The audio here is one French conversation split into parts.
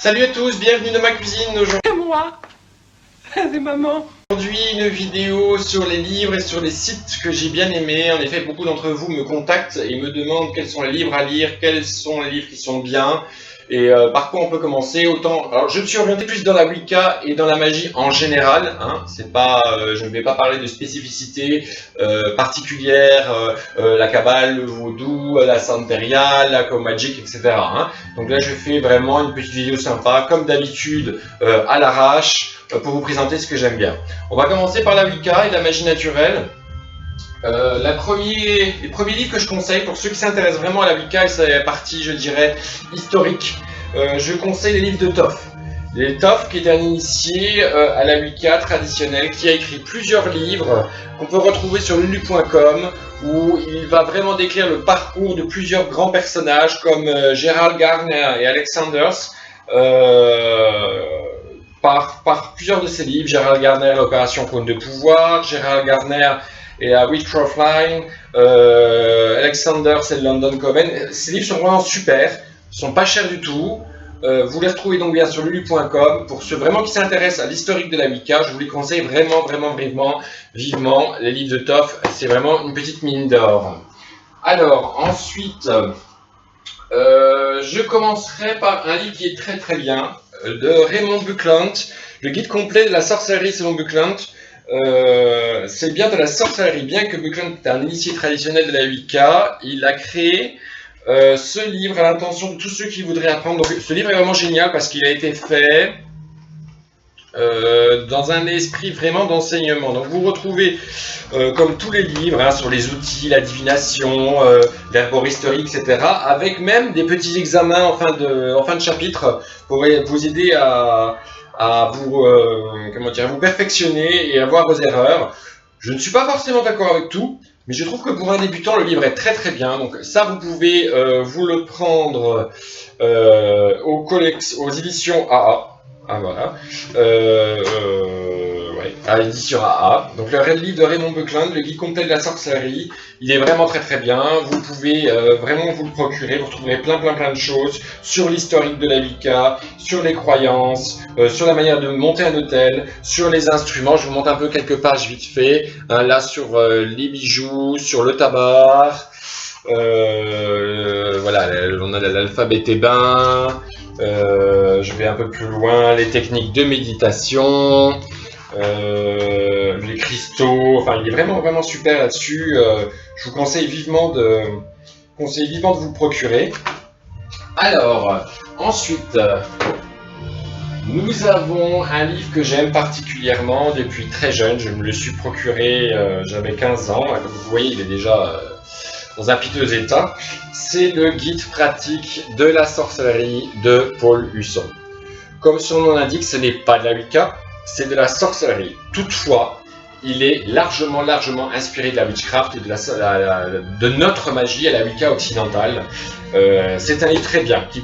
Salut à tous, bienvenue dans ma cuisine. C'est moi. C'est maman. Aujourd'hui, une vidéo sur les livres et sur les sites que j'ai bien aimés. En effet, beaucoup d'entre vous me contactent et me demandent quels sont les livres à lire, quels sont les livres qui sont bien et par quoi on peut commencer. Alors, je me suis orienté plus dans la Wicca et dans la magie en général. C'est pas, je ne vais pas parler de spécificités particulières, la Kabbale, le Vaudou, la Santeria, la Co-Magic, etc. Donc là, je fais vraiment une petite vidéo sympa, comme d'habitude, à l'arrache, pour vous présenter ce que j'aime bien. On va commencer par la Wicca et la magie naturelle. Les premiers livres que je conseille pour ceux qui s'intéressent vraiment à la Wicca et c'est la partie, je dirais, historique, je conseille les livres de Thoth. Thoth, qui est un initié à la Wicca traditionnelle, qui a écrit plusieurs livres qu'on peut retrouver sur lulu.com, où il va vraiment décrire le parcours de plusieurs grands personnages comme Gerald Gardner et Alex Sanders. Par plusieurs de ses livres, Gerald Gardner, l'opération Cône de pouvoir, Gerald Gardner et la Witchcraft Line, Alexander, c'est le London Coven. Ces livres sont vraiment super, ils sont pas chers du tout. Vous les retrouvez donc bien sur lulu.com. Pour ceux vraiment qui s'intéressent à l'historique de la Wicca, je vous les conseille vraiment vivement. Les livres de Thoth, c'est vraiment une petite mine d'or. Alors, ensuite, je commencerai par un livre qui est très bien, de Raymond Buckland, le guide complet de la sorcellerie selon Buckland. C'est bien de la sorcellerie, bien que Buckland est un initié traditionnel de la Wicca, il a créé ce livre à l'intention de tous ceux qui voudraient apprendre. Donc, ce livre est vraiment génial parce qu'il a été fait dans un esprit vraiment d'enseignement. Donc vous retrouvez, comme tous les livres, sur les outils, la divination, l'herboristerie, etc., avec même des petits examens en fin de chapitre pour vous aider à vous perfectionner et à voir vos erreurs. Je ne suis pas forcément d'accord avec tout, mais je trouve que pour un débutant, le livre est très bien. Donc ça, vous pouvez vous le prendre aux éditions AA. Voilà. À l'édition AA. Donc le livre de Raymond Buckland, le guide complet de la sorcellerie, il est vraiment très bien. Vous pouvez vraiment vous le procurer. Vous retrouverez plein de choses sur l'historique de la Wicca, sur les croyances, sur la manière de monter un hôtel, sur les instruments. Je vous montre un peu quelques pages vite fait. Là sur les bijoux, sur le tabac. Voilà, on a l'alphabet thébain. Je vais un peu plus loin, les techniques de méditation, les cristaux, enfin il est vraiment super là-dessus. Je vous conseille vivement de vous le procurer. Alors, ensuite, nous avons un livre que j'aime particulièrement depuis très jeune. Je me le suis procuré, j'avais 15 ans. Comme vous voyez, il est déjà dans un piteux état. C'est le guide pratique de la sorcellerie de Paul Husson. Comme son nom l'indique, ce n'est pas de la Wicca, c'est de la sorcellerie. Toutefois, il est largement inspiré de la witchcraft et de notre magie à la Wicca occidentale. C'est un livre très bien, qui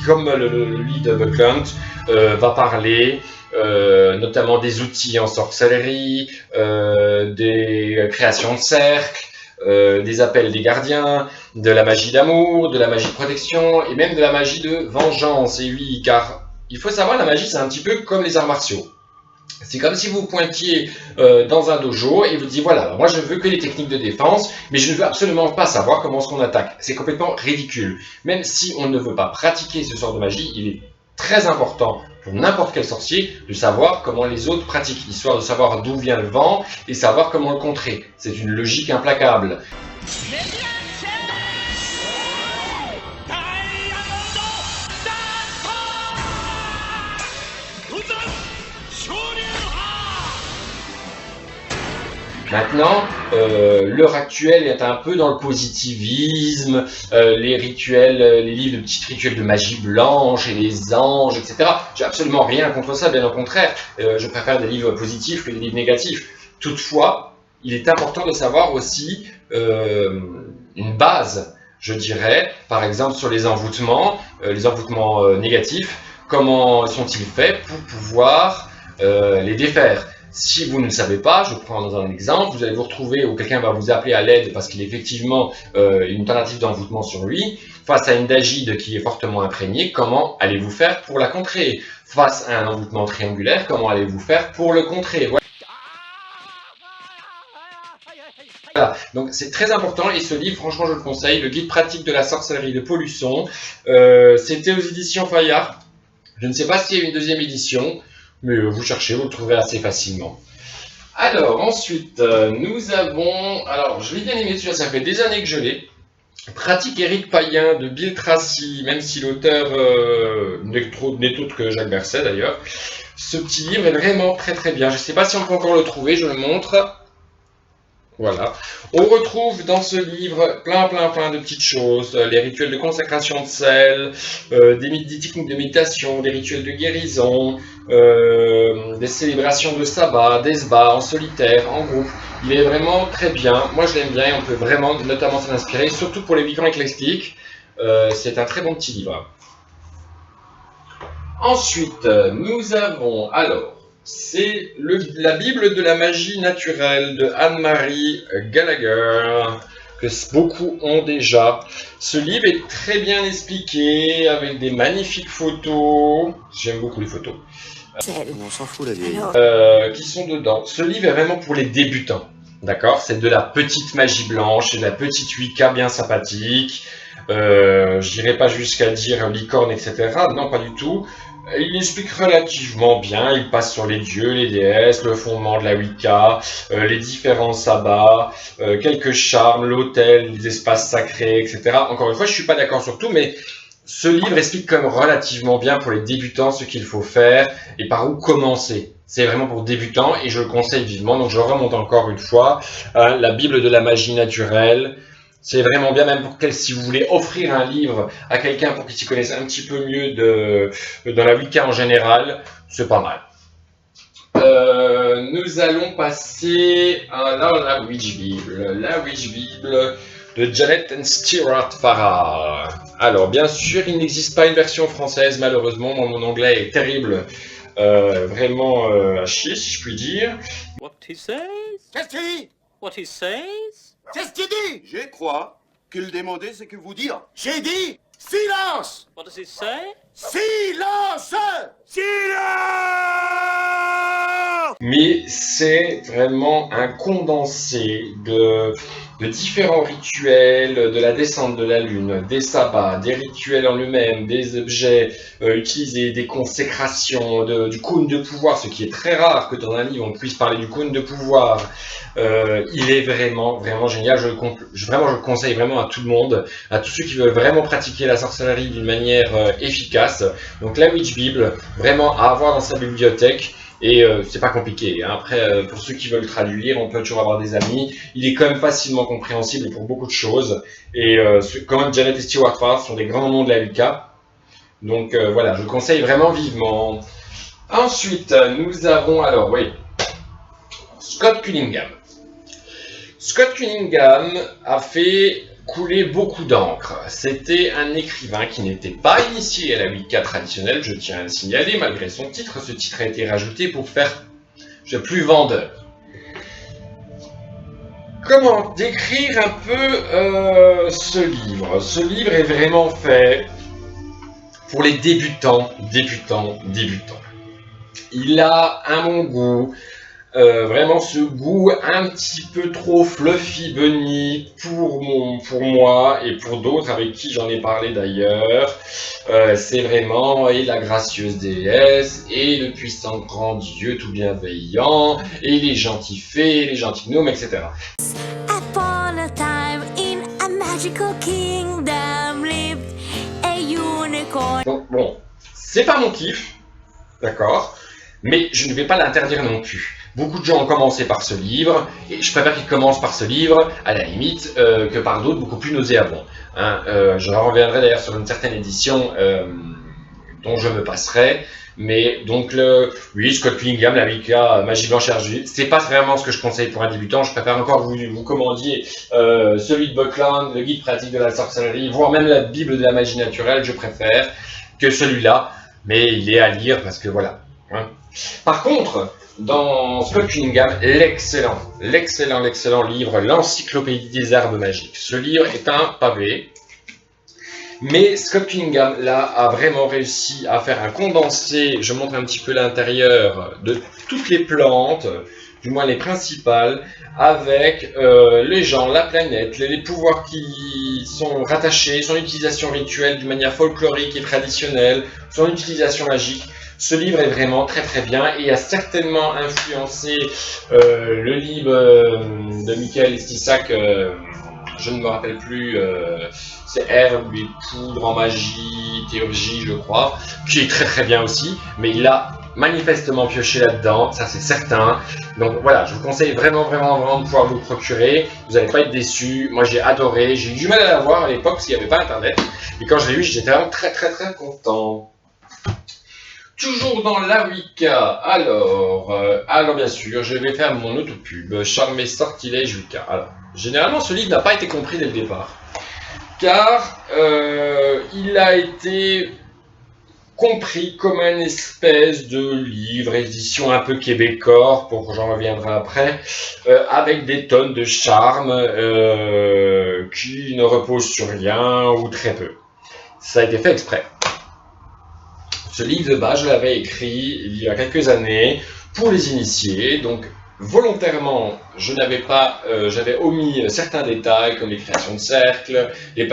comme le livre de Buckland, va parler notamment des outils en sorcellerie, des créations de cercles, des appels des gardiens, de la magie d'amour, de la magie de protection et même de la magie de vengeance. Et oui, car il faut savoir, la magie c'est un petit peu comme les arts martiaux. C'est comme si vous pointiez dans un dojo et vous dites voilà, moi je veux que les techniques de défense, mais je ne veux absolument pas savoir comment est-ce qu'on attaque. C'est complètement ridicule. Même si on ne veut pas pratiquer ce sort de magie, il est très important pour n'importe quel sorcier de savoir comment les autres pratiquent, histoire de savoir d'où vient le vent et savoir comment le contrer. C'est une logique implacable. Maintenant, l'heure actuelle est un peu dans le positivisme, les rituels, les livres de petits rituels de magie blanche et les anges, etc. J'ai absolument rien contre ça, bien au contraire. Je préfère des livres positifs que des livres négatifs. Toutefois, il est important de savoir aussi une base, je dirais, par exemple sur les envoûtements négatifs, comment sont-ils faits pour pouvoir les défaire. Si vous ne le savez pas, je prends dans un exemple, vous allez vous retrouver où quelqu'un va vous appeler à l'aide parce qu'il a effectivement une tentative d'envoûtement sur lui. Face à une Dagide qui est fortement imprégnée, comment allez-vous faire pour la contrer? Face à un envoûtement triangulaire, comment allez-vous faire pour le contrer? Voilà, donc c'est très important et ce livre, franchement, je le conseille, le guide pratique de la sorcellerie de Paul Husson. C'était aux éditions Fayard. Je ne sais pas s'il y a une deuxième édition, mais vous cherchez, vous le trouverez assez facilement. Alors, ensuite, nous avons... Alors, je l'ai bien aimé, celui-là, ça fait des années que je l'ai. Pratique Éric Payen de Bill Tracy, même si l'auteur n'est autre que Jacques Berset d'ailleurs. Ce petit livre est vraiment très très bien. Je ne sais pas si on peut encore le trouver, je le montre. Voilà. On retrouve dans ce livre plein de petites choses. Les rituels de consacration de sel, des techniques de méditation, des rituels de guérison, des célébrations de sabbat, des sbats en solitaire, en groupe. Il est vraiment très bien. Moi, je l'aime bien et on peut vraiment notamment s'en inspirer, surtout pour les week-ends éclectiques. C'est un très bon petit livre. Ensuite, nous avons alors... C'est la Bible de la magie naturelle de Anne-Marie Gallagher, que beaucoup ont déjà. Ce livre est très bien expliqué, avec des magnifiques photos. J'aime beaucoup les photos. On s'en fout la vieille. Qui sont dedans. Ce livre est vraiment pour les débutants. D'accord? C'est de la petite magie blanche, c'est de la petite Wicca bien sympathique. Je n'irai pas jusqu'à dire licorne, etc. Non, pas du tout. Il explique relativement bien, il passe sur les dieux, les déesses, le fondement de la Wicca, les différents sabbats, quelques charmes, l'autel, les espaces sacrés, etc. Encore une fois, je ne suis pas d'accord sur tout, mais ce livre explique quand même relativement bien pour les débutants ce qu'il faut faire et par où commencer. C'est vraiment pour débutants et je le conseille vivement, donc je remonte encore une fois, la Bible de la magie naturelle. C'est vraiment bien, même pour si vous voulez offrir un livre à quelqu'un pour qu'il s'y connaisse un petit peu mieux dans la Wicca en général, c'est pas mal. Nous allons passer à la Witch Bible. La Witch Bible de Janet and Stewart Farrar. Alors, bien sûr, il n'existe pas une version française, malheureusement. Mon anglais est terrible. Vraiment à chier, si je puis dire. What he says? Qu'est-ce qu'il dit? What he says? Qu'est-ce qu'il dit? Je crois qu'il demandait ce que vous dire. J'ai dit silence! What does he say? Silence! Silence! Mais c'est vraiment un condensé de différents rituels, de la descente de la lune, des sabbats, des rituels en eux-mêmes, des objets utilisés, des consécrations, du cône de pouvoir, ce qui est très rare que dans un livre on puisse parler du cône de pouvoir. Il est vraiment génial. Je le conseille vraiment à tout le monde, à tous ceux qui veulent vraiment pratiquer la sorcellerie d'une manière efficace. Donc la Witch Bible, vraiment à avoir dans sa bibliothèque. Et c'est pas compliqué. Hein. Après, pour ceux qui veulent traduire, on peut toujours avoir des amis. Il est quand même facilement compréhensible pour beaucoup de choses. Et comme Janet et Stewart Farrar sont des grands noms de la Wicca. Donc voilà, je le conseille vraiment vivement. Ensuite, nous avons alors, oui, Scott Cunningham. Scott Cunningham a fait couler beaucoup d'encre. C'était un écrivain qui n'était pas initié à la Wicca traditionnelle, je tiens à le signaler, malgré son titre. Ce titre a été rajouté pour faire plus vendeur. Comment décrire un peu ce livre? Ce livre est vraiment fait pour les débutants. Il a, à mon goût, vraiment ce goût un petit peu trop fluffy bunny pour moi et pour d'autres avec qui j'en ai parlé d'ailleurs. C'est vraiment et la gracieuse déesse et le puissant grand Dieu tout bienveillant et les gentils fées, les gentils gnomes, etc. Upon a time in a magical kingdom lived a unicorn. Donc bon, c'est pas mon kiff, d'accord, mais je ne vais pas l'interdire non plus. Beaucoup de gens ont commencé par ce livre, et je préfère qu'ils commencent par ce livre, à la limite, que par d'autres beaucoup plus nauséabonds. Hein, je reviendrai d'ailleurs sur une certaine édition dont je me passerai, mais donc oui, Scott Cunningham, la Wicca, Magie Blanche et Argile, c'est pas vraiment ce que je conseille pour un débutant. Je préfère encore vous commandiez celui de Buckland, le guide pratique de la sorcellerie, voire même la Bible de la magie naturelle, je préfère que celui-là, mais il est à lire parce que voilà. Hein. Par contre, dans Scott Cunningham, l'excellent livre, l'encyclopédie des herbes magiques. Ce livre est un pavé. Mais Scott Cunningham, là, a vraiment réussi à faire un condensé, je montre un petit peu l'intérieur, de toutes les plantes, du moins les principales, avec les gens, la planète, les pouvoirs qui sont rattachés, son utilisation rituelle d'une manière folklorique et traditionnelle, son utilisation magique. Ce livre est vraiment très très bien et a certainement influencé le livre de Michael Stisac, je ne me rappelle plus, c'est Herbes et Poudres en magie, théurgie je crois, qui est très très bien aussi, mais il a manifestement pioché là-dedans, ça c'est certain. Donc voilà, je vous conseille vraiment de pouvoir vous le procurer, vous n'allez pas être déçus. Moi j'ai adoré, j'ai eu du mal à l'avoir à l'époque parce qu'il n'y avait pas internet, et quand je l'ai eu j'étais vraiment très content. Toujours dans la Wicca, alors bien sûr, je vais faire mon autopub, Charme et Sortilège Wicca. Alors, généralement, ce livre n'a pas été compris dès le départ, car il a été compris comme une espèce de livre, édition un peu québécois, j'en reviendrai après, avec des tonnes de charme qui ne reposent sur rien ou très peu. Ça a été fait exprès. Ce livre de base, je l'avais écrit il y a quelques années pour les initiés, donc volontairement, j'avais omis certains détails comme les créations de cercles, les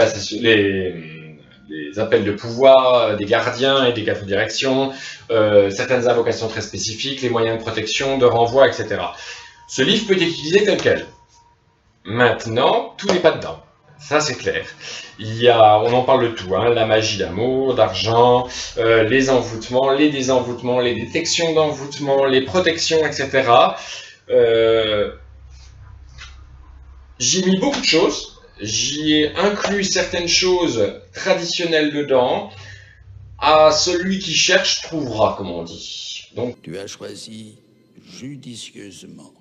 appels de pouvoir des gardiens et des quatre directions, certaines invocations très spécifiques, les moyens de protection, de renvoi, etc. Ce livre peut être utilisé tel quel. Maintenant, tout n'est pas dedans. Ça c'est clair. On en parle de tout, hein, la magie d'amour, d'argent, les envoûtements, les désenvoûtements, les détections d'envoûtements, les protections, etc. J'y ai mis beaucoup de choses, j'y ai inclus certaines choses traditionnelles dedans. À celui qui cherche trouvera, comme on dit. Donc, tu as choisi judicieusement.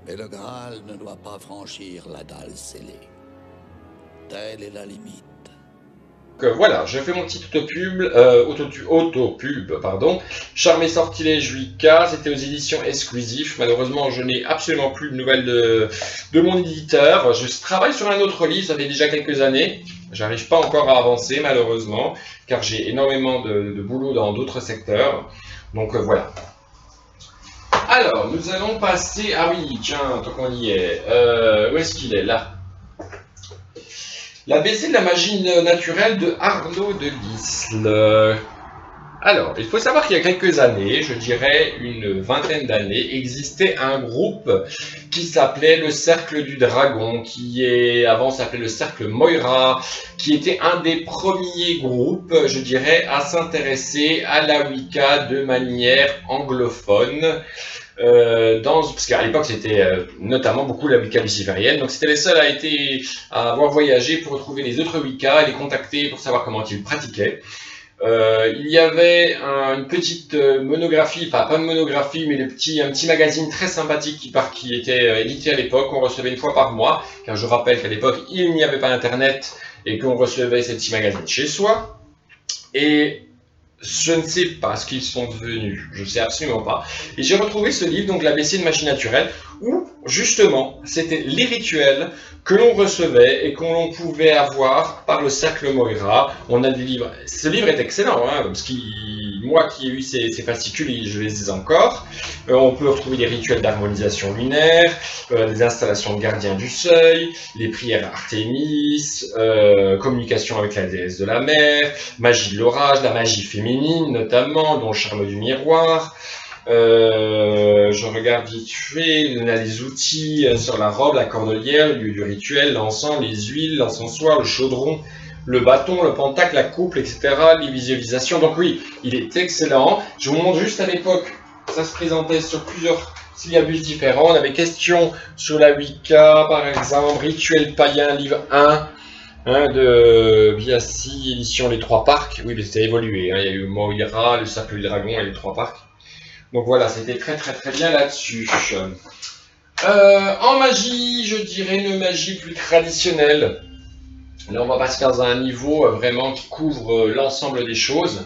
Mais le Graal ne doit pas franchir la dalle scellée. Telle est la limite. Voilà, je fais mon petit autopub, pardon. Charme et Sortilège Wicca, c'était aux éditions exclusives. Malheureusement, je n'ai absolument plus de nouvelles de mon éditeur. Je travaille sur un autre livre, ça fait déjà quelques années. J'arrive pas encore à avancer, malheureusement, car j'ai énormément de boulot dans d'autres secteurs. Donc voilà. Alors, nous allons passer... Ah oui, tiens, tant qu'on y est. Où est-ce qu'il est? Là. L'ABC de la magie naturelle de Arnaud de Lisle. Alors, il faut savoir qu'il y a quelques années, je dirais une vingtaine d'années, existait un groupe qui s'appelait le Cercle du Dragon, avant s'appelait le Cercle Moira, qui était un des premiers groupes, je dirais, à s'intéresser à la Wicca de manière anglophone. Parce qu'à l'époque c'était notamment beaucoup la Wicca luciférienne, donc c'était les seuls à avoir voyagé pour retrouver les autres Wicca et les contacter pour savoir comment ils pratiquaient. Il y avait une petite monographie, pas une monographie, mais un petit magazine très sympathique qui était édité à l'époque, qu'on recevait une fois par mois, car je rappelle qu'à l'époque il n'y avait pas internet et qu'on recevait ces petits magazines chez soi. Et je ne sais pas ce qu'ils sont devenus, je ne sais absolument pas. Et j'ai retrouvé ce livre, donc l'ABC de magie naturelle, où justement c'était les rituels que l'on recevait et que l'on pouvait avoir par le Cercle Moira. On a des livres. Ce livre est excellent, hein, parce que moi qui ai eu ces fascicules, je les ai encore. On peut retrouver des rituels d'harmonisation lunaire, des installations de gardiens du seuil, les prières Artémis, communication avec la déesse de la mer, magie de l'orage, la magie féminine notamment, dont le charme du miroir. Je regarde vite fait, on a les outils sur la robe, la cordelière, le lieu du rituel, l'encens, les huiles, l'encensoir, le chaudron, le bâton, le pentacle, la couple, etc., les visualisations. Donc oui, il est excellent. Je vous montre juste à l'époque, ça se présentait sur plusieurs syllabus différents. On avait questions sur la Wicca, par exemple, rituel païen, livre 1, de Biassi, édition Les Trois Parcs. Oui, mais c'était évolué, hein. Il y a eu Moira, le Cercle du Dragon et les Trois Parcs. Donc voilà, c'était très bien là-dessus. En magie, je dirais une magie plus traditionnelle. Là, on va passer dans un niveau vraiment qui couvre l'ensemble des choses.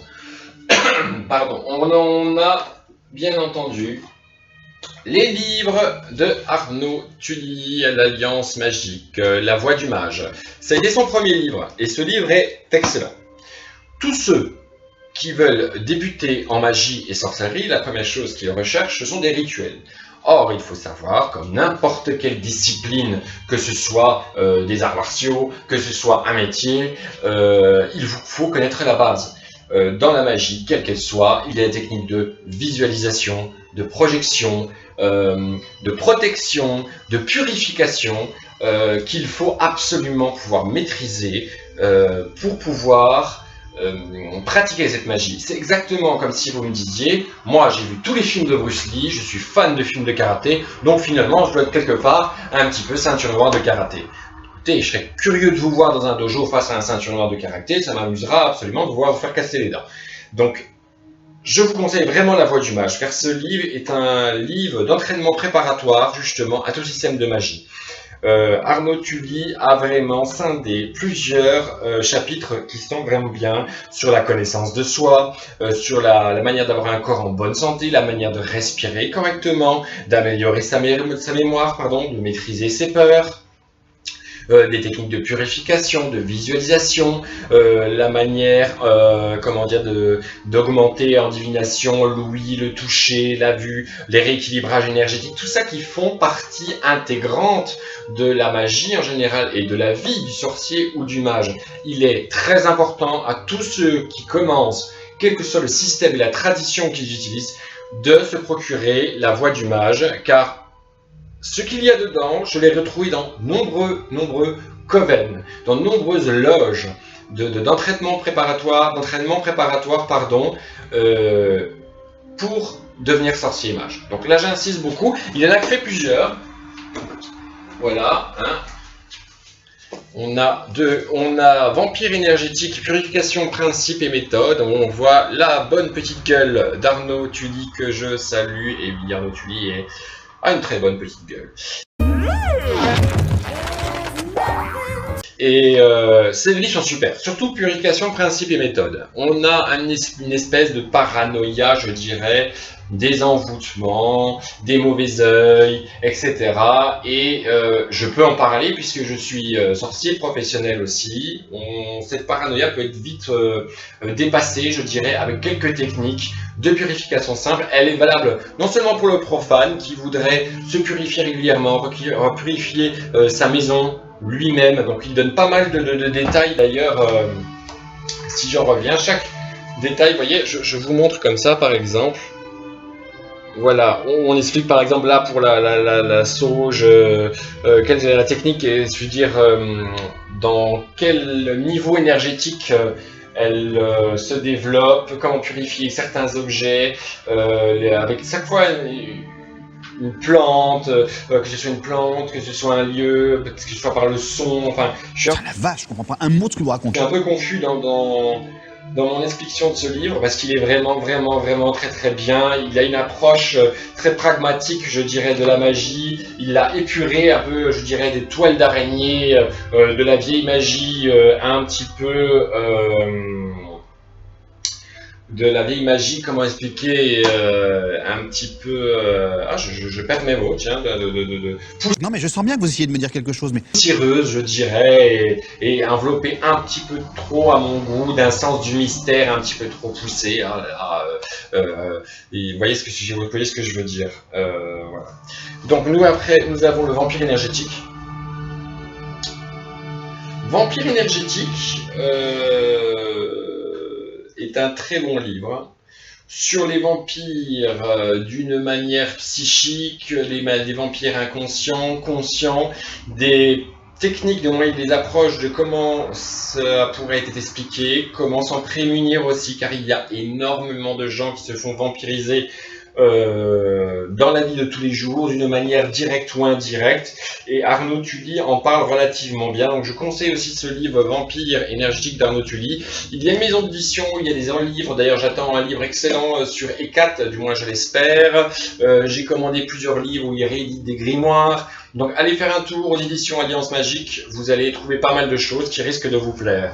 Pardon, on a bien entendu Les livres de Arnaud Tully, l'Alliance magique, La Voix du mage. Ça a été son premier livre, et ce livre est excellent. Tous ceux qui veulent débuter en magie et sorcellerie, la première chose qu'ils recherchent, ce sont des rituels. Or, il faut savoir, comme n'importe quelle discipline, que ce soit des arts martiaux, que ce soit un métier, il vous faut connaître la base. Dans la magie, quelle qu'elle soit, il y a des techniques de visualisation, de projection, de protection, de purification, qu'il faut absolument pouvoir maîtriser pour pouvoir pratiquer cette magie. C'est exactement comme si vous me disiez, moi j'ai vu tous les films de Bruce Lee, je suis fan de films de karaté, donc finalement je dois être quelque part un petit peu ceinture noire de karaté. Écoutez, je serais curieux de vous voir dans un dojo face à un ceinture noire de karaté, ça m'amusera absolument de vous voir vous faire casser les dents. Donc, je vous conseille vraiment La Voix du mage, car ce livre est un livre d'entraînement préparatoire justement à tout système de magie. Arnaud Tully a vraiment scindé plusieurs chapitres qui sont vraiment bien sur la connaissance de soi, sur la manière d'avoir un corps en bonne santé, la manière de respirer correctement, d'améliorer sa mémoire, de maîtriser ses peurs, des techniques de purification, de visualisation, la manière d'augmenter en divination l'ouïe, le toucher, la vue, les rééquilibrages énergétiques, tout ça qui font partie intégrante de la magie en général et de la vie du sorcier ou du mage. Il est très important à tous ceux qui commencent, quel que soit le système et la tradition qu'ils utilisent, de se procurer La Voix du mage, car ce qu'il y a dedans, je l'ai retrouvé dans nombreux coven, dans de nombreuses loges d'entraînement préparatoire, pour devenir sorcier et mage. Donc là, j'insiste beaucoup. Il en a créé plusieurs. Voilà. On a Vampire énergétique, purification, principe et méthode. On voit la bonne petite gueule d'Arnaud Tully que je salue. Et oui, Arnaud Tully a une très bonne petite gueule. Et ces livres sont super, surtout purification, principe et méthode. On a une espèce de paranoïa, je dirais, des envoûtements, des mauvais œils, etc. Et je peux en parler puisque je suis sorcier professionnel aussi. Cette paranoïa peut être vite dépassée, je dirais, avec quelques techniques de purification simple. Elle est valable non seulement pour le profane qui voudrait se purifier régulièrement, purifier sa maison, lui-même, donc il donne pas mal de détails d'ailleurs, si j'en reviens, chaque détail, vous voyez, je vous montre comme ça par exemple, voilà, on explique par exemple là pour la sauge, quelle est la technique, et je veux dire, dans quel niveau énergétique elle se développe, comment purifier certains objets, avec chaque fois une plante, que ce soit une plante, que ce soit un lieu, que ce soit par le son, enfin... Putain la vache, je comprends pas un mot de ce que vous racontez. Je suis un peu confus dans mon explication de ce livre, parce qu'il est vraiment très bien. Il a une approche très pragmatique, je dirais, de la magie. Il l'a épuré un peu, je dirais, des toiles d'araignée, de la vieille magie, un petit peu... de la vieille magie, comment expliquer, un petit peu... je perds mes mots, tiens, Non mais je sens bien que vous essayez de me dire quelque chose, mais... Poussiéreuse, je dirais, et enveloppée un petit peu trop à mon goût, d'un sens du mystère un petit peu trop poussé. Et vous voyez ce que je veux dire. Voilà. Donc nous, après, nous avons le Vampire énergétique. Vampire énergétique... est un très bon livre sur les vampires d'une manière psychique, des vampires inconscients, conscients, des techniques, des approches de comment ça pourrait être expliqué, comment s'en prémunir aussi, car il y a énormément de gens qui se font vampiriser dans la vie de tous les jours, d'une manière directe ou indirecte, et Arnaud Tully en parle relativement bien. Donc je conseille aussi ce livre Vampire énergétique d'Arnaud Tully. Il y a une maison d'édition, il y a des livres, d'ailleurs j'attends un livre excellent sur E4, du moins je l'espère. J'ai commandé plusieurs livres où il réédite des grimoires, donc allez faire un tour aux éditions Alliance Magique, vous allez trouver pas mal de choses qui risquent de vous plaire.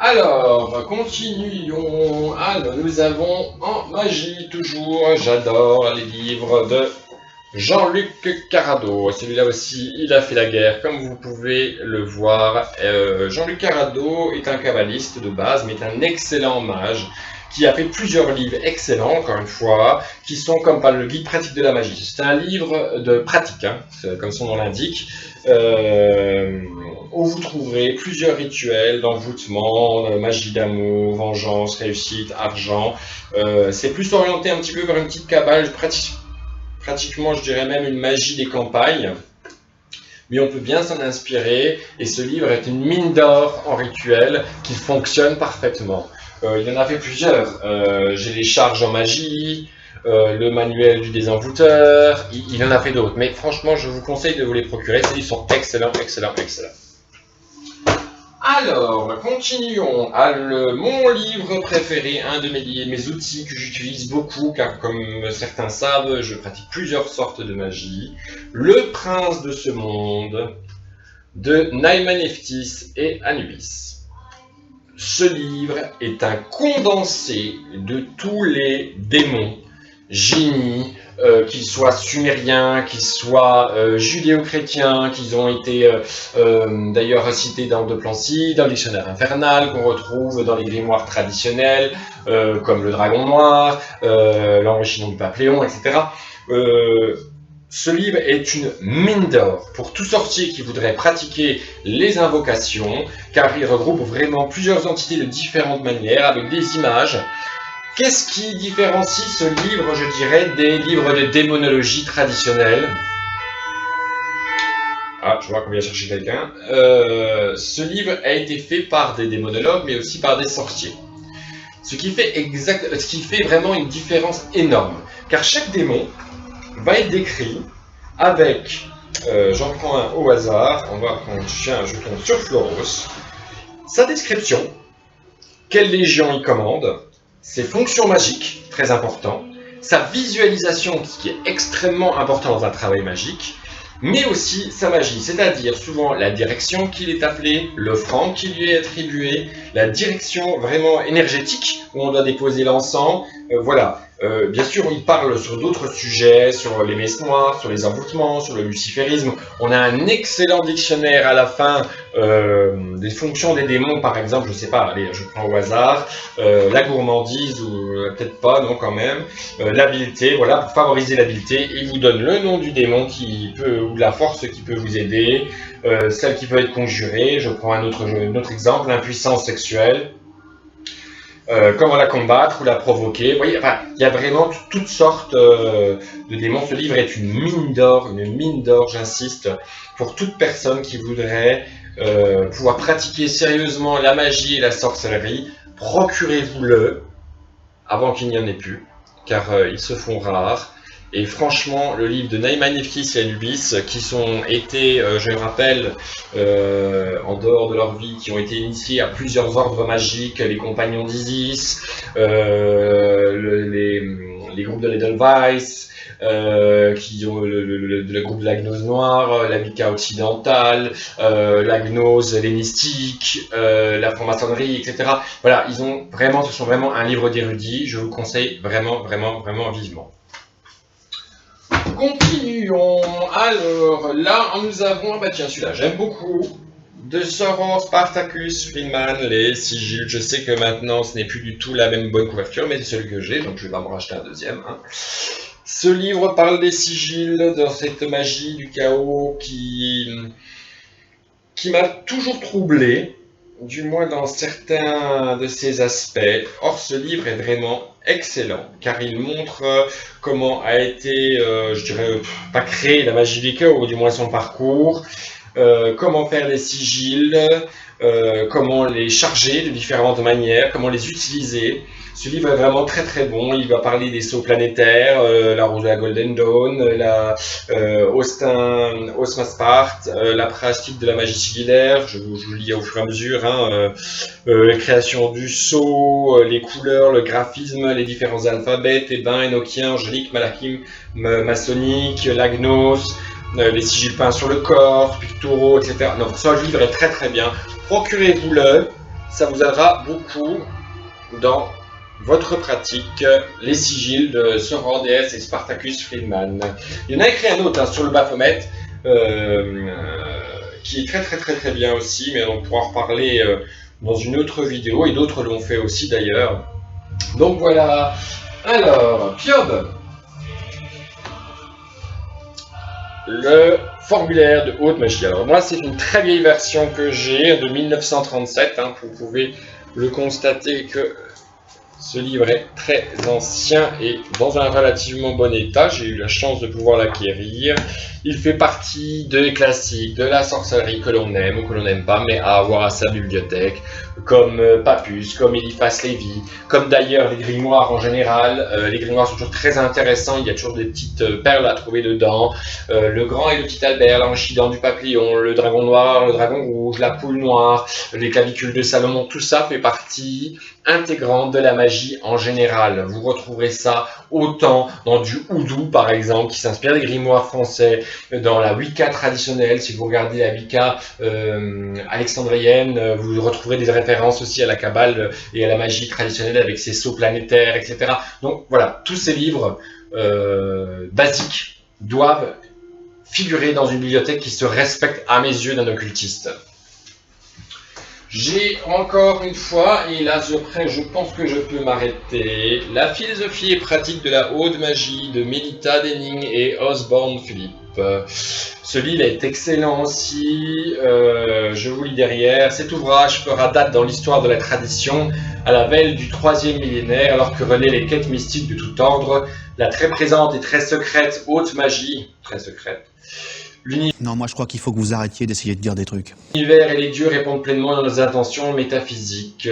Alors, continuons. Alors, nous avons en magie toujours, j'adore les livres de Jean-Luc Carrado. Celui-là aussi, il a fait la guerre, comme vous pouvez le voir. Jean-Luc Carrado est un kabbaliste de base, mais est un excellent mage qui a fait plusieurs livres excellents, encore une fois, qui sont comme le guide pratique de la magie. C'est un livre de pratique, hein, comme son nom l'indique, où vous trouverez plusieurs rituels d'envoûtement, magie d'amour, vengeance, réussite, argent. C'est plus orienté un petit peu vers une petite cabale, pratiquement je dirais même une magie des campagnes. Mais on peut bien s'en inspirer, et ce livre est une mine d'or en rituel qui fonctionne parfaitement. Il en a fait plusieurs. J'ai les charges en magie, le manuel du désenvoûteur, il en a fait d'autres. Mais franchement, je vous conseille de vous les procurer. Ces livres sont excellents, excellents, excellents. Alors, continuons. Mon livre préféré, un de mes outils que j'utilise beaucoup, car comme certains savent, je pratique plusieurs sortes de magie. Le Prince de ce monde, de Naimaneftis et Anubis. Ce livre est un condensé de tous les démons, génies, qu'ils soient sumériens, qu'ils soient judéo-chrétiens, qu'ils ont été d'ailleurs cités dans De Plancy, dans le dictionnaire infernal, qu'on retrouve dans les grimoires traditionnels, comme le Dragon Noir, l'Enrichissement du Pape Léon, etc. Ce livre est une mine d'or pour tout sorcier qui voudrait pratiquer les invocations, car il regroupe vraiment plusieurs entités de différentes manières, avec des images. Qu'est-ce qui différencie ce livre, je dirais, des livres de démonologie traditionnels? Ah, je vois qu'on vient chercher quelqu'un. Ce livre a été fait par des démonologues, mais aussi par des sorciers. Ce qui fait vraiment une différence énorme, car chaque démon va être décrit avec, j'en prends un au hasard, on va prendre un jeton sur Floros, sa description, quelle légion il commande, ses fonctions magiques, très important, sa visualisation, ce qui est extrêmement important dans un travail magique, mais aussi sa magie, c'est-à-dire souvent la direction qu'il est appelé, l'offrande qui lui est attribuée, la direction vraiment énergétique où on doit déposer l'encens, voilà. Bien sûr, il parle sur d'autres sujets, sur les messes noires, sur les envoûtements, sur le luciférisme. On a un excellent dictionnaire à la fin des fonctions des démons, par exemple, je sais pas, allez, je prends au hasard, la gourmandise, ou peut-être pas, non quand même, l'habileté, voilà, pour favoriser l'habileté, il vous donne le nom du démon qui peut, ou la force qui peut vous aider, celle qui peut être conjurée, je prends un autre exemple, l'impuissance sexuelle. Comment la combattre ou la provoquer. Vous voyez, enfin, il y a vraiment toutes sortes de démons. Ce livre est une mine d'or, j'insiste, pour toute personne qui voudrait pouvoir pratiquer sérieusement la magie et la sorcellerie. Procurez-vous-le avant qu'il n'y en ait plus, car ils se font rares. Et franchement, le livre de Naimaneftis et Anubis, qui ont été, je le rappelle, en dehors de leur vie, qui ont été initiés à plusieurs ordres magiques, les compagnons d'Isis, les groupes de l'Edelweiss, qui ont le groupe de la gnose noire, la Wicca occidentale, la gnose hellénistique, la franc-maçonnerie, etc. Voilà, ce sont vraiment un livre d'érudits. Je vous conseille vraiment, vraiment, vraiment vivement. Continuons. Alors là, nous avons, bah tiens, celui-là, j'aime beaucoup, de Soros, Spartacus, Friedman, les sigils. Je sais que maintenant, ce n'est plus du tout la même bonne couverture, mais c'est celui que j'ai, donc je vais pas me racheter un deuxième. Hein. Ce livre parle des sigils, dans cette magie du chaos qui m'a toujours troublé, du moins dans certains de ses aspects. Or, ce livre est vraiment excellent, car il montre comment a été, je dirais, pas créé la magie du chaos, ou du moins son parcours, comment faire des sigils, comment les charger de différentes manières, comment les utiliser. Ce livre est vraiment très très bon. Il va parler des sauts planétaires, la rose de la Golden Dawn, la Osma Sparte, la pratique de la magie sigillaire, je vous lis au fur et à mesure, hein, la création du sceau, les couleurs, le graphisme, les différents alphabets, thébains, énochiens, angéliques, malachim, maçonniques, la gnose, les sigils peints sur le corps, pictoraux, etc. Donc ce livre est très très bien. Procurez-vous-le. ça vous aidera beaucoup dans votre pratique, les sigils de Sauron DS et Spartacus Friedman. Il y en a écrit un autre sur le Baphomet, qui est très bien aussi, mais on pourra en reparler dans une autre vidéo, et d'autres l'ont fait aussi d'ailleurs. Donc voilà. Alors, Piob, le formulaire de haute magie. Alors moi, c'est une très vieille version que j'ai, de 1937, vous pouvez le constater que ce livre est très ancien et dans un relativement bon état. J'ai eu la chance de pouvoir l'acquérir. Il fait partie des classiques de la sorcellerie que l'on aime ou que l'on n'aime pas, mais à avoir à sa bibliothèque, comme Papus, comme Eliphas Lévi, comme d'ailleurs les grimoires en général. Les grimoires sont toujours très intéressants, il y a toujours des petites perles à trouver dedans. Le grand et le petit Albert, l'Anchidan du Papillon, le dragon noir, le dragon rouge, la poule noire, les clavicules de Salomon, tout ça fait partie intégrante de la magie en général. Vous retrouverez ça autant dans du houdou par exemple, qui s'inspire des grimoires français, dans la Wicca traditionnelle. Si vous regardez la Wicca alexandrienne, vous retrouverez des références aussi à la Kabbale et à la magie traditionnelle avec ses sceaux planétaires, etc. Donc voilà, tous ces livres basiques doivent figurer dans une bibliothèque qui se respecte à mes yeux d'un occultiste. J'ai encore une fois, et là je pense que je peux m'arrêter, La philosophie et pratique de la haute magie de Melita Denning et Osborne Philippe. Ce livre est excellent aussi, je vous lis derrière. Cet ouvrage fera date dans l'histoire de la tradition à la veille du 3e millénaire, alors que renaît les quêtes mystiques de tout ordre, la très présente et très secrète haute magie, très secrète. Non, moi je crois qu'il faut que vous arrêtiez d'essayer de dire des trucs. L'univers et les dieux répondent pleinement à nos intentions métaphysiques.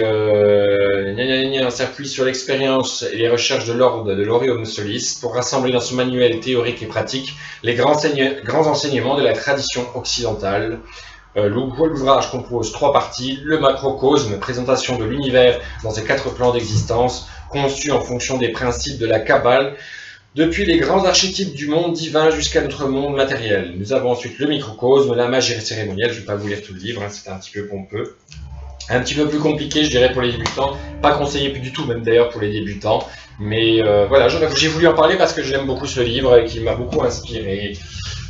S'appuie sur l'expérience et les recherches de l'ordre de l'Aureum Solis pour rassembler dans ce manuel théorique et pratique les grands enseignements de la tradition occidentale. L'ouvrage compose 3 parties. Le macrocosme, présentation de l'univers dans ses 4 plans d'existence, conçu en fonction des principes de la Kabbale, depuis les grands archétypes du monde divin jusqu'à notre monde matériel. Nous avons ensuite le microcosme, la magie cérémonielle. Je ne vais pas vous lire tout le livre, c'est un petit peu pompeux. Un petit peu plus compliqué, je dirais, pour les débutants. Pas conseillé plus du tout, même d'ailleurs pour les débutants. Mais voilà, j'ai voulu en parler parce que j'aime beaucoup ce livre et qui m'a beaucoup inspiré.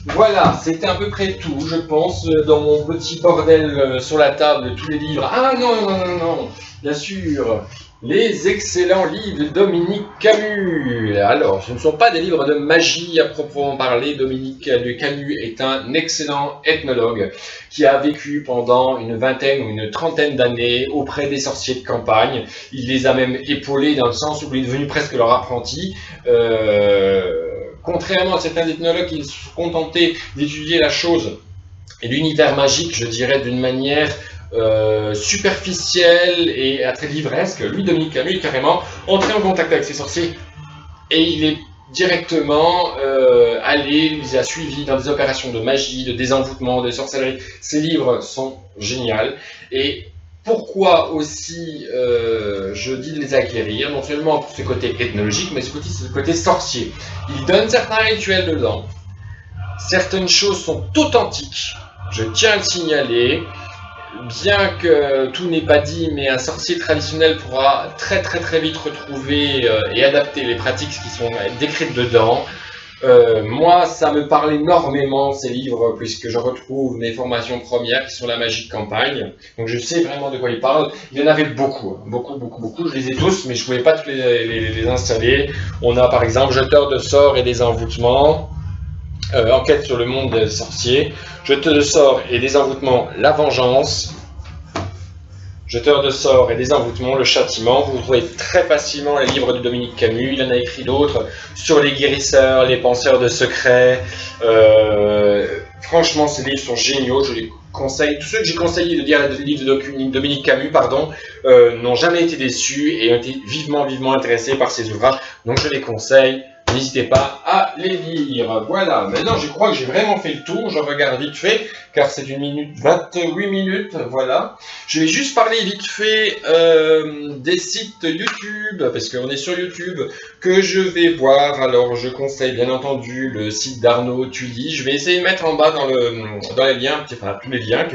Voilà, c'était à peu près tout, je pense, dans mon petit bordel sur la table de tous les livres. Ah non, bien sûr, les excellents livres de Dominique Camus. Alors, ce ne sont pas des livres de magie à proprement parler. Dominique Camus est un excellent ethnologue qui a vécu pendant une vingtaine ou une trentaine d'années auprès des sorciers de campagne. Il les a même épaulés dans le sens où il est devenu presque leur apprenti. Contrairement à certains ethnologues qui se sont contentés d'étudier la chose et l'univers magique, je dirais, d'une manière superficielle et très livresque, lui, Dominique Camus, est carrément entré en contact avec ses sorciers et il est directement allé, il les a suivis dans des opérations de magie, de désenvoûtement, de sorcellerie. Ces livres sont géniaux. Et pourquoi aussi je dis de les acquérir, non seulement pour ce côté ethnologique, mais ce côté sorcier. Il donne certains rituels dedans. Certaines choses sont authentiques, je tiens à le signaler. Bien que tout n'est pas dit, mais un sorcier traditionnel pourra très vite retrouver et adapter les pratiques qui sont décrites dedans. Moi, ça me parle énormément ces livres, puisque je retrouve mes formations premières qui sont la magie de campagne. Donc je sais vraiment de quoi ils parlent. Il y en avait beaucoup. Je les ai tous, mais je ne pouvais pas tous les installer. On a par exemple Jeteur de sorts et des envoûtements. Enquête sur le monde des sorciers. Jeteur de sorts et des envoûtements, la vengeance. Jeteur de sorts et des envoûtements, le châtiment. Vous trouvez très facilement les livres de Dominique Camus. Il en a écrit d'autres sur les guérisseurs, les penseurs de secrets. Franchement, ces livres sont géniaux. Je les conseille. Tous ceux que j'ai conseillé de lire les livres de Dominique Camus, n'ont jamais été déçus et ont été vivement intéressés par ces ouvrages. Donc je les conseille N'hésitez pas à les lire. Voilà, maintenant je crois que j'ai vraiment fait le tour. Je regarde vite fait, car c'est 28 minutes. Voilà. Je vais juste parler vite fait des sites YouTube, parce qu'on est sur YouTube, que je vais voir. Alors je conseille bien entendu le site d'Arnaud Tully. Je vais essayer de mettre en bas dans les liens, enfin tous les liens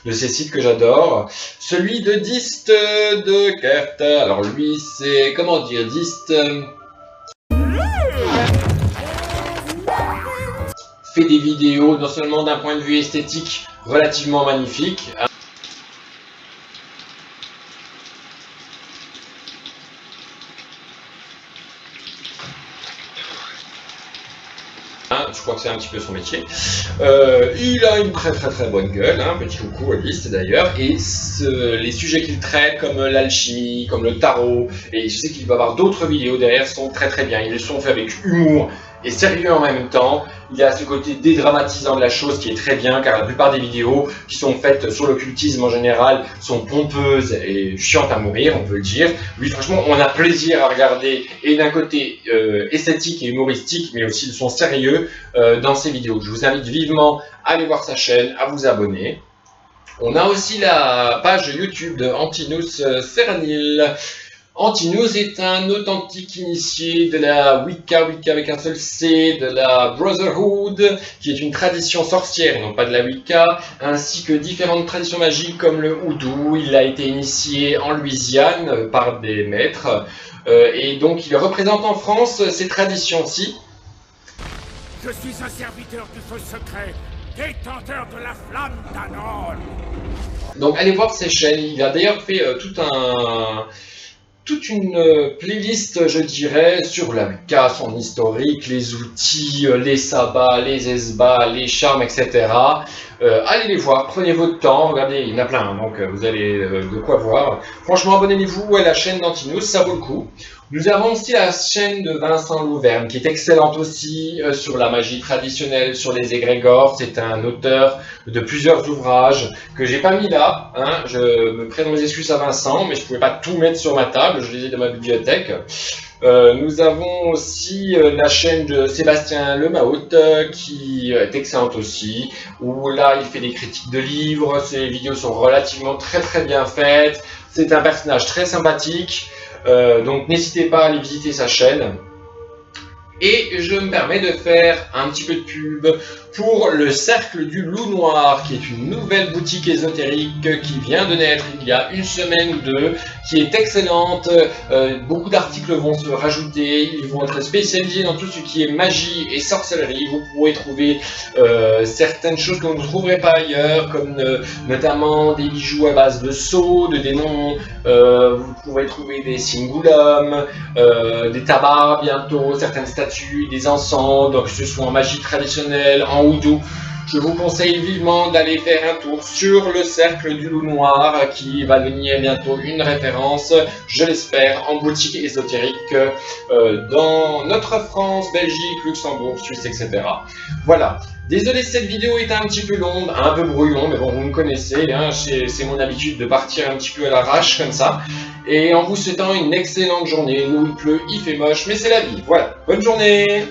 de ces sites que j'adore. Celui de Dist de Kert. Alors lui c'est, comment dire, Dist... fait des vidéos non seulement d'un point de vue esthétique relativement magnifique. Je crois que c'est un petit peu son métier. Il a une très bonne gueule, hein, petit coucou à Liste d'ailleurs, et les sujets qu'il traite comme l'alchimie, comme le tarot, et je sais qu'il va avoir d'autres vidéos derrière, sont très bien. Ils sont faits avec humour et sérieux en même temps. Il y a ce côté dédramatisant de la chose qui est très bien, car la plupart des vidéos qui sont faites sur l'occultisme en général sont pompeuses et chiantes à mourir, on peut le dire. Lui, franchement, on a plaisir à regarder, et d'un côté esthétique et humoristique, mais aussi de son sérieux dans ses vidéos. Je vous invite vivement à aller voir sa chaîne, à vous abonner. On a aussi la page YouTube de Antinous Seranil. Antinous est un authentique initié de la Wicca avec un seul C, de la Brotherhood, qui est une tradition sorcière et non pas de la Wicca, ainsi que différentes traditions magiques comme le Houdou. Il a été initié en Louisiane par des maîtres, et donc il représente en France ces traditions-ci. Je suis un serviteur du feu secret, détenteur de la flamme d'Anon. Donc allez voir ses chaînes. Il a d'ailleurs fait toute une playlist, je dirais, sur la Wicca, son historique, les outils, les sabbats, les esbats, les charmes, etc. Allez les voir, prenez votre temps, regardez, il y en a plein, donc vous avez de quoi voir. Franchement, abonnez-vous à la chaîne d'Antinous, ça vaut le coup. Nous avons aussi la chaîne de Vincent Louvergne, qui est excellente aussi sur la magie traditionnelle, sur les égrégores. C'est un auteur de plusieurs ouvrages que j'ai pas mis là. Hein. Je me présente mes excuses à Vincent, mais je pouvais pas tout mettre sur ma table, je les ai dans ma bibliothèque. Nous avons aussi la chaîne de Sébastien Lemaut, qui est excellente aussi, où là il fait des critiques de livres. Ses vidéos sont relativement très bien faites. C'est un personnage très sympathique. Donc n'hésitez pas à aller visiter sa chaîne. Et je me permets de faire un petit peu de pub pour le Cercle du Loup Noir, qui est une nouvelle boutique ésotérique qui vient de naître il y a une semaine ou deux, qui est excellente. Beaucoup d'articles vont se rajouter, ils vont être spécialisés dans tout ce qui est magie et sorcellerie. Vous pourrez trouver certaines choses que vous ne trouverez pas ailleurs, comme notamment des bijoux à base de sceaux, de démons. Vous pourrez trouver des singulums, des tabards bientôt, certaines statues, des encens, donc que ce soit en magie traditionnelle, en houdou. Je vous conseille vivement d'aller faire un tour sur le Cercle du Loup Noir, qui va devenir bientôt une référence, je l'espère, en boutique ésotérique dans notre France, Belgique, Luxembourg, Suisse, etc. Voilà. Désolé, cette vidéo est un petit peu longue, un peu brouillon, mais bon, vous me connaissez, hein, c'est mon habitude de partir un petit peu à l'arrache comme ça. Et en vous souhaitant une excellente journée. Nous, il pleut, il fait moche, mais c'est la vie. Voilà, bonne journée!